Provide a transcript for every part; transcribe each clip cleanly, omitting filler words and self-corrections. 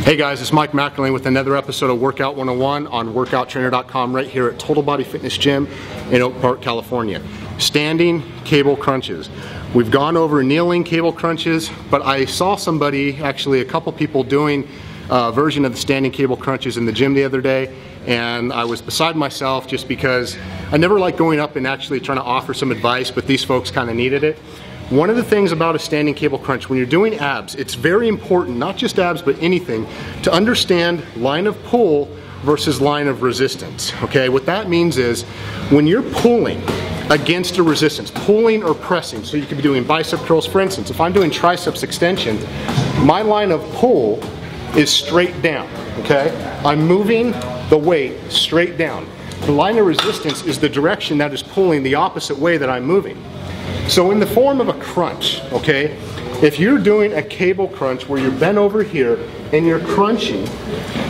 Hey guys, it's Mike McElwain with another episode of Workout 101 on WorkoutTrainer.com right here at Total Body Fitness Gym in Oak Park, California. Standing cable crunches. We've gone over kneeling cable crunches, but I saw somebody, actually a couple people doing a version of the standing cable crunches in the gym the other day, and I was beside myself just because I never like going up and actually trying to offer some advice, but these folks kind of needed it. One of the things about a standing cable crunch, when you're doing abs, it's very important, not just abs but anything, to understand line of pull versus line of resistance. Okay, what that means is when you're pulling against a resistance, pulling or pressing, so you could be doing bicep curls, for instance. If I'm doing triceps extension, my line of pull is straight down. Okay, I'm moving the weight straight down. The line of resistance is the direction that is pulling the opposite way that I'm moving. So in the form of a crunch, okay, if you're doing a cable crunch where you're bent over here and you're crunching,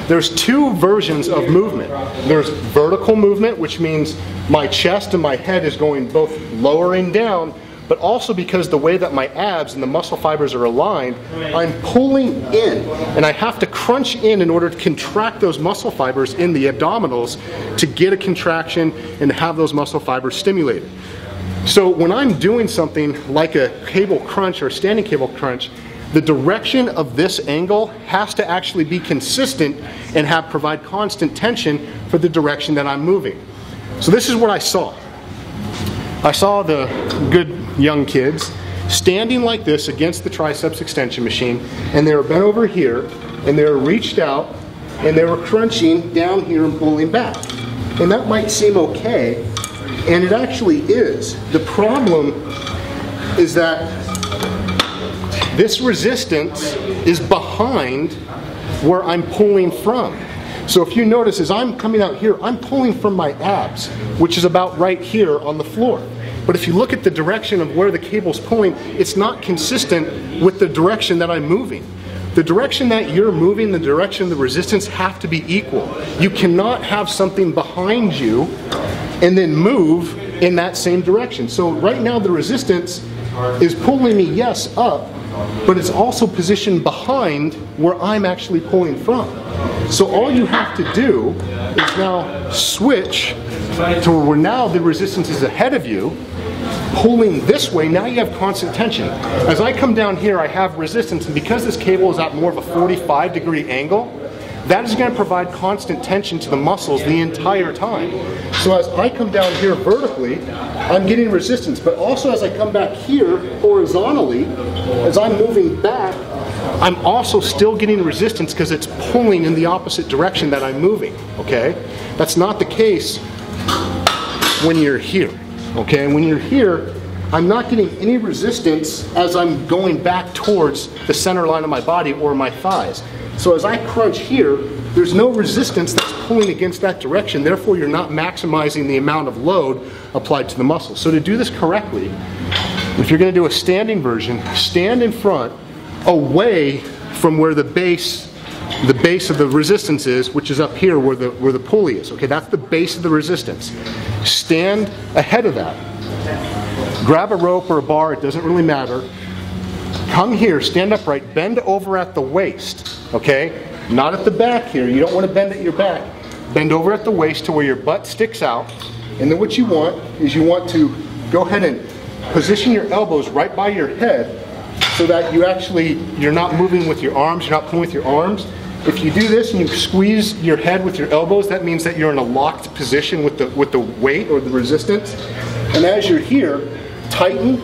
there's two versions of movement. There's vertical movement, which means my chest and my head is going both lowering down, but also because the way that my abs and the muscle fibers are aligned, I'm pulling in, and I have to crunch in order to contract those muscle fibers in the abdominals to get a contraction and have those muscle fibers stimulated. So when I'm doing something like a cable crunch or standing cable crunch, the direction of this angle has to actually be consistent and provide constant tension for the direction that I'm moving. So this is what I saw. I saw the good young kids standing like this against the triceps extension machine, and they were bent over here, and they were reached out, and they were crunching down here and pulling back. And that might seem okay, and it actually is. The problem is that this resistance is behind where I'm pulling from. So if you notice, as I'm coming out here, I'm pulling from my abs, which is about right here on the floor. But if you look at the direction of where the cable's pulling, it's not consistent with the direction that I'm moving. The direction that you're moving, the direction of the resistance have to be equal. You cannot have something behind you and then move in that same direction. So right now the resistance is pulling me, yes, up, but it's also positioned behind where I'm actually pulling from. So all you have to do is now switch to where now the resistance is ahead of you, pulling this way. Now you have constant tension. As I come down here, I have resistance, and because this cable is at more of a 45-degree angle, that is going to provide constant tension to the muscles the entire time. So as I come down here vertically, I'm getting resistance, but also as I come back here horizontally, as I'm moving back, I'm also still getting resistance because it's pulling in the opposite direction that I'm moving, okay? That's not the case when you're here, okay? When you're here, I'm not getting any resistance as I'm going back towards the center line of my body or my thighs. So as I crunch here, there's no resistance that's pulling against that direction, therefore you're not maximizing the amount of load applied to the muscle. So to do this correctly, if you're going to do a standing version, stand in front away from where the base of the resistance is, which is up here where the pulley is. Okay, that's the base of the resistance. Stand ahead of that. Grab a rope or a bar, it doesn't really matter. Come here, stand upright, bend over at the waist, okay? Not at the back here, you don't want to bend at your back. Bend over at the waist to where your butt sticks out, and then what you want is you want to go ahead and position your elbows right by your head so that you're not moving with your arms, you're not pulling with your arms. If you do this and you squeeze your head with your elbows, that means that you're in a locked position with the weight or the resistance. And as you're here, tighten,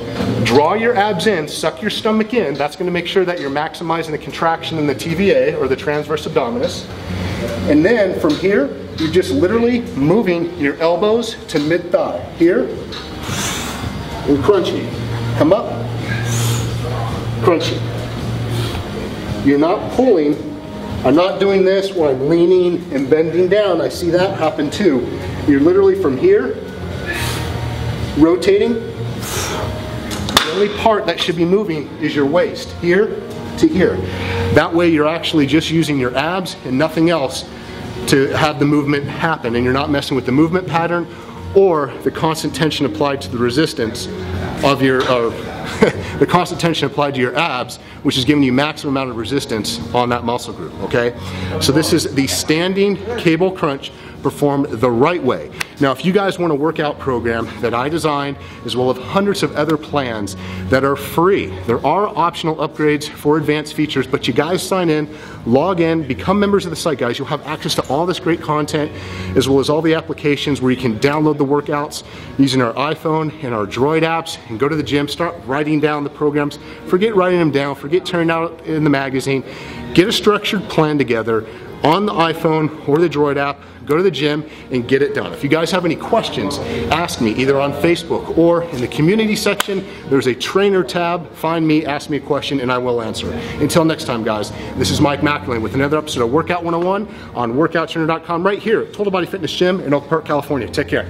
draw your abs in, suck your stomach in. That's going to make sure that you're maximizing the contraction in the TVA, or the transverse abdominis. And then from here, you're just literally moving your elbows to mid-thigh. Here, and crunching. Come up, crunching. You're not pulling. I'm not doing this where I'm leaning and bending down. I see that happen too. You're literally from here, rotating. The only part that should be moving is your waist, here to here. That way you're actually just using your abs and nothing else to have the movement happen, and you're not messing with the movement pattern or the constant tension applied to the resistance of your the constant tension applied to your abs, which is giving you maximum amount of resistance on that muscle group, okay? So this is the standing cable crunch performed the right way. Now, if you guys want a workout program that I designed, as well as hundreds of other plans that are free, there are optional upgrades for advanced features, but you guys sign in, log in, become members of the site, guys. You'll have access to all this great content, as well as all the applications where you can download the workouts using our iPhone and our Droid apps, and go to the gym, start writing down the programs. Forget writing them down, forget turning out in the magazine. Get a structured plan together on the iPhone or the Droid app, go to the gym and get it done. If you guys have any questions, ask me either on Facebook or in the community section. There's a trainer tab. Find me, ask me a question, and I will answer it. Until next time, guys, this is Mike McElwain with another episode of Workout 101 on WorkoutTrainer.com right here at Total Body Fitness Gym in Oak Park, California. Take care.